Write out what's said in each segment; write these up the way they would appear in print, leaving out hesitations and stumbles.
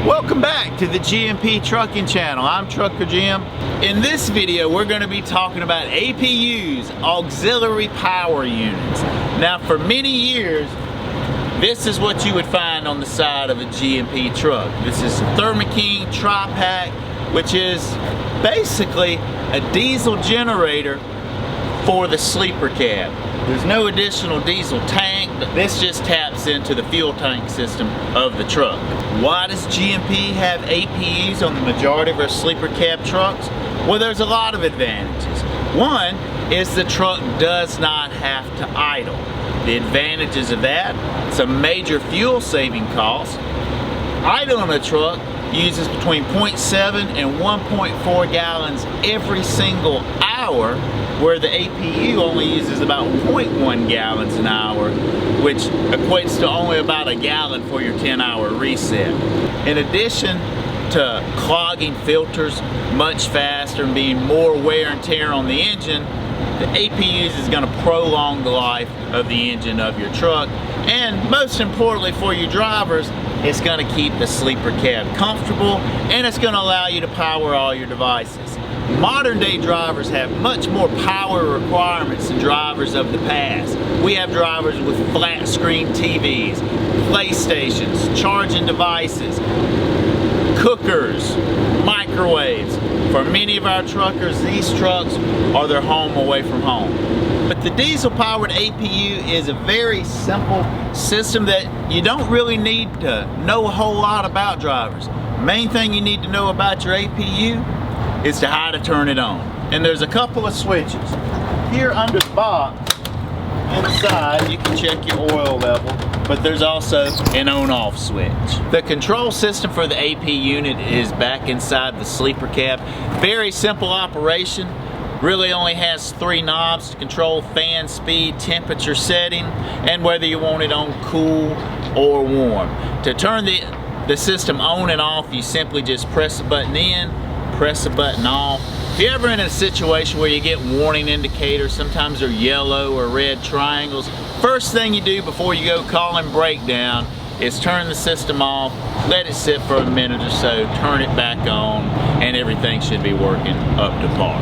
Welcome back to the G&P Trucking channel. I'm Trucker Jim. In this video, we're going to be talking about APUs, auxiliary power units. Now, for many years, this is what you would find on the side of a G&P truck. This is a Thurman King Tri-Pack, which is basically a diesel generator for the sleeper cab. There's no additional diesel tank, but this just taps into the fuel tank system of the truck. Why does G&P have APUs on the majority of our sleeper cab trucks? Well, there's a lot of advantages. One is the truck does not have to idle. The advantages of that, it's a major fuel saving cost. Idling a truck uses between 0.7 and 1.4 gallons every single hour, where the APU only uses about 0.1 gallons an hour, which equates to only about a gallon for your 10-hour reset. In addition to clogging filters much faster and being more wear and tear on the engine, the APUs is going to prolong the life of the engine of your truck, and most importantly for you drivers, it's going to keep the sleeper cab comfortable, and it's going to allow you to power all your devices. Modern day drivers have much more power requirements than drivers of the past. We have drivers with flat screen TVs, PlayStations, charging devices, cookers, microwaves. For many of our truckers, these trucks are their home away from home. But the diesel powered APU is a very simple system that you don't really need to know a whole lot about, drivers. Main thing you need to know about your APU is to how to turn it on. And there's a couple of switches. Here under the box, inside, you can check your oil level, but there's also an on-off switch. The control system for the AP unit is back inside the sleeper cab. Very simple operation. Really only has 3 knobs to control fan speed, temperature setting, and whether you want it on cool or warm. To turn the system on and off, you simply just press a button in, press a button off. If you're ever in a situation where you get warning indicators, sometimes they're yellow or red triangles, first thing you do before you go calling breakdown is turn the system off, let it sit for a minute or so, turn it back on, and everything should be working up to par.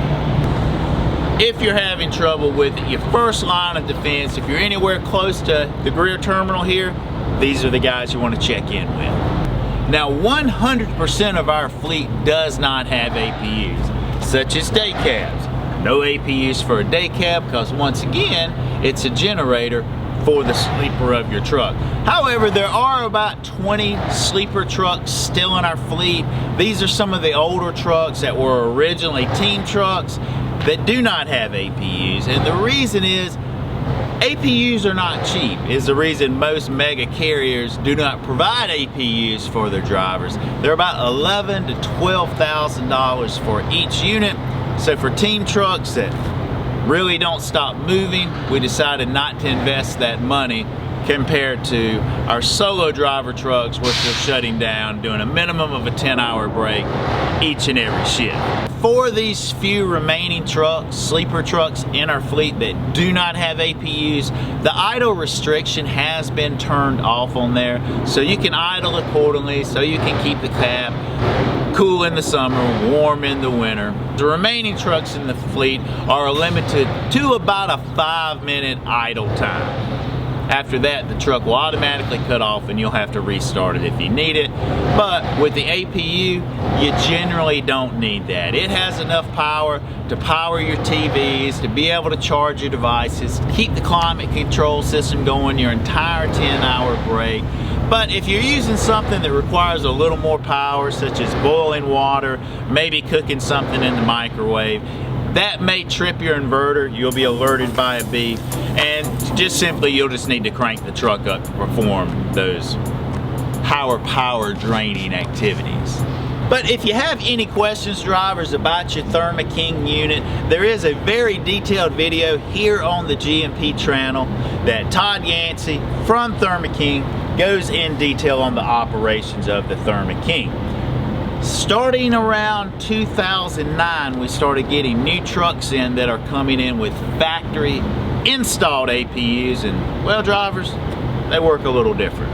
If you're having trouble with it, your first line of defense, if you're anywhere close to the rear terminal here, these are the guys you want to check in with. Now, 100% of our fleet does not have APUs, such as day cabs. No APUs for a day cab because, once again, it's a generator for the sleeper of your truck. However, there are about 20 sleeper trucks still in our fleet. These are some of the older trucks that were originally team trucks that do not have APUs, and the reason is APUs are not cheap, is the reason most mega carriers do not provide APUs for their drivers. They're about $11,000 to $12,000 for each unit. So for team trucks that really don't stop moving, we decided not to invest that money compared to our solo driver trucks, which are shutting down, doing a minimum of a 10-hour break each and every shift. For these few remaining trucks, sleeper trucks in our fleet that do not have APUs, the idle restriction has been turned off on there, so you can idle accordingly, so you can keep the cab cool in the summer, warm in the winter. The remaining trucks in the fleet are limited to about a 5-minute idle time. After that, the truck will automatically cut off and you'll have to restart it if you need it. But with the APU, you generally don't need that. It has enough power to power your TVs, to be able to charge your devices, to keep the climate control system going your entire 10-hour break. But if you're using something that requires a little more power, such as boiling water, maybe cooking something in the microwave, that may trip your inverter. You'll be alerted by a beep, and just simply you'll just need to crank the truck up to perform those higher power draining activities. But if you have any questions, drivers, about your therma-king unit, there is a very detailed video here on the G&P channel that Todd Yancey from Thurman King goes in detail on the operations of the Thurman King. Starting around 2009, we started getting new trucks in that are coming in with factory installed APUs, and well, drivers, they work a little different.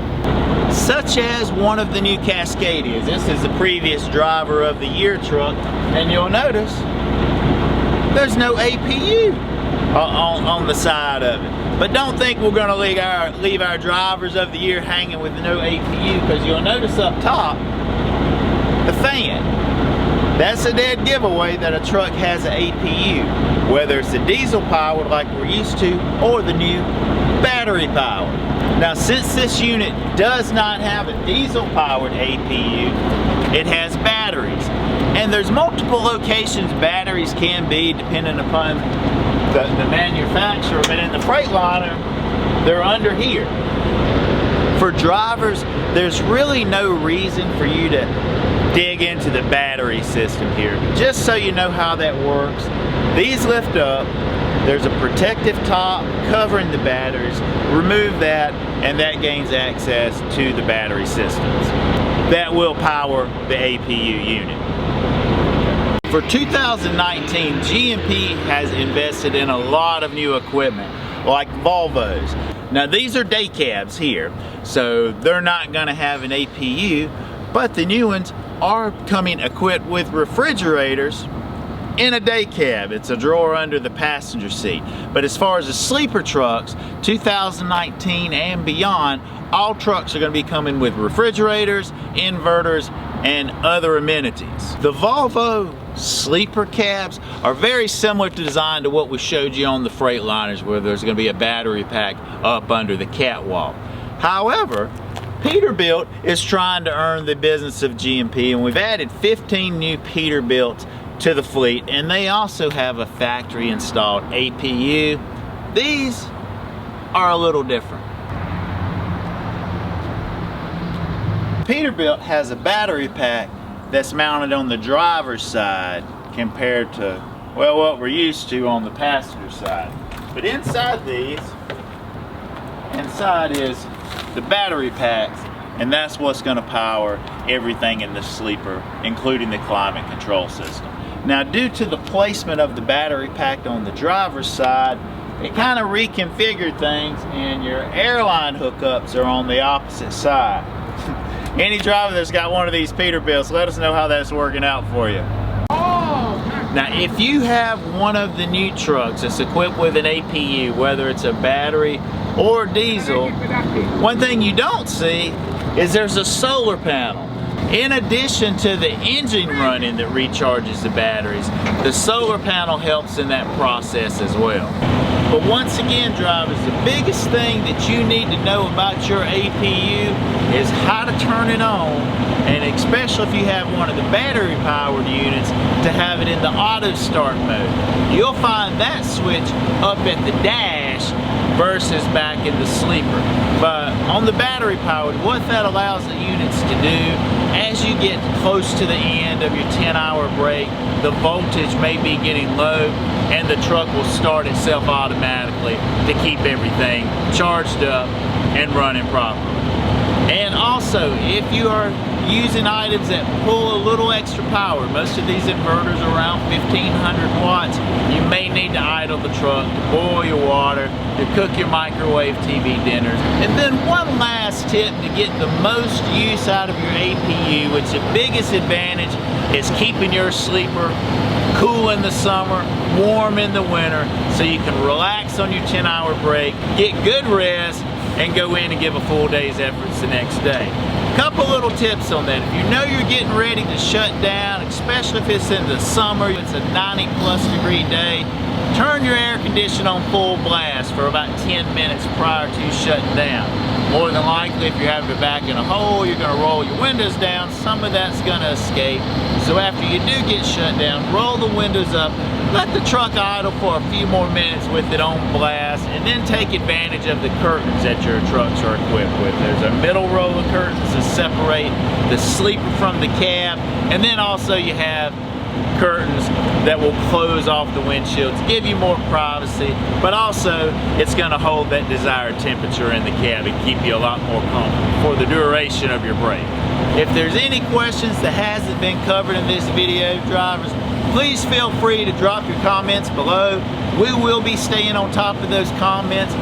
Such as one of the new Cascadias. This is the previous Driver of the Year truck, and you'll notice there's no APU on the side of it. But don't think we're going to leave our Drivers of the Year hanging with no APU, because you'll notice up top the fan. That's a dead giveaway that a truck has an APU, whether it's a diesel powered like we're used to or the new battery powered. Now, since this unit does not have a diesel powered APU, it has batteries. And there's multiple locations batteries can be depending upon the manufacturer, but in the Freightliner, they're under here. For drivers, there's really no reason for you to dig into the battery system here. Just so you know how that works, these lift up, there's a protective top covering the batteries, remove that, and that gains access to the battery systems. That will power the APU unit. For 2019, G&P has invested in a lot of new equipment, like Volvos. Now these are day cabs here, so they're not gonna have an APU, but the new ones are coming equipped with refrigerators in a day cab. It's a drawer under the passenger seat. But as far as the sleeper trucks, 2019 and beyond, all trucks are going to be coming with refrigerators, inverters, and other amenities. The Volvo sleeper cabs are very similar to design to what we showed you on the Freightliners, where there's going to be a battery pack up under the catwalk. However, Peterbilt is trying to earn the business of G&P, and we've added 15 new Peterbilts to the fleet, and they also have a factory installed APU. These are a little different. Peterbilt has a battery pack that's mounted on the driver's side compared to, well, what we're used to on the passenger side. But inside these, inside is the battery packs, and that's what's going to power everything in the sleeper, including the climate control system. Now, due to the placement of the battery pack on the driver's side, it kind of reconfigured things, and your airline hookups are on the opposite side. Any driver that's got one of these Peterbilts, let us know how that's working out for you. Now, if you have one of the new trucks that's equipped with an APU, whether it's a battery or diesel, one thing you don't see is there's a solar panel. In addition to the engine running that recharges the batteries, the solar panel helps in that process as well. But once again, drivers, the biggest thing that you need to know about your APU is how to turn it on, and especially if you have one of the battery powered units, to have it in the auto start mode. You'll find that switch up at the dash versus back in the sleeper. But on the battery powered, what that allows the units to do, as you get close to the end of your 10-hour break, the voltage may be getting low, and the truck will start itself automatically to keep everything charged up and running properly. And also, if you are using items that pull a little extra power, most of these inverters are around 1500 watts, you may need to idle the truck to boil your water, to cook your microwave TV dinners. And then one last tip to get the most use out of your APU, which the biggest advantage is keeping your sleeper cool in the summer, warm in the winter, so you can relax on your 10-hour break, get good rest, and go in and give a full day's efforts the next day. Couple little tips on that. If you know you're getting ready to shut down, especially if it's in the summer, it's a 90+ degree day, turn your air conditioner on full blast for about 10 minutes prior to shutting down. More than likely, if you're having to back in a hole, you're going to roll your windows down. Some of that's going to escape. So after you do get shut down, roll the windows up, let the truck idle for a few more minutes with it on blast, and then take advantage of the curtains that your trucks are equipped with. There's a middle row of curtains to separate the sleeper from the cab, and then also you have curtains that will close off the windshield to give you more privacy, but also it's going to hold that desired temperature in the cab and keep you a lot more comfortable for the duration of your break. If there's any questions that hasn't been covered in this video, drivers, please feel free to drop your comments below. We will be staying on top of those comments.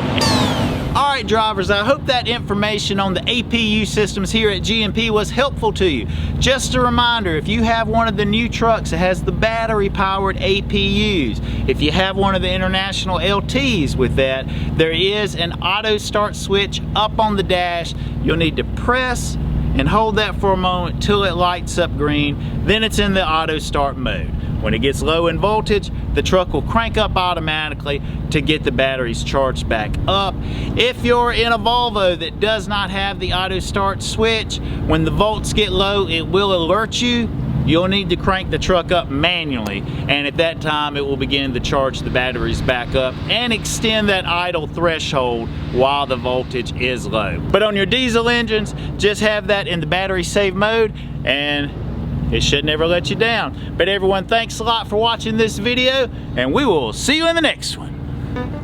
Alright drivers, I hope that information on the APU systems here at G&P was helpful to you. Just a reminder, if you have one of the new trucks that has the battery powered APUs, if you have one of the international LTs with that, there is an auto start switch up on the dash. You'll need to press and hold that for a moment till it lights up green, then it's in the auto start mode. When it gets low in voltage, the truck will crank up automatically to get the batteries charged back up. If you're in a Volvo that does not have the auto start switch, when the volts get low, it will alert you. You'll need to crank the truck up manually, and at that time it will begin to charge the batteries back up and extend that idle threshold while the voltage is low. But on your diesel engines, just have that in the battery save mode and it should never let you down. But everyone, thanks a lot for watching this video, and we will see you in the next one.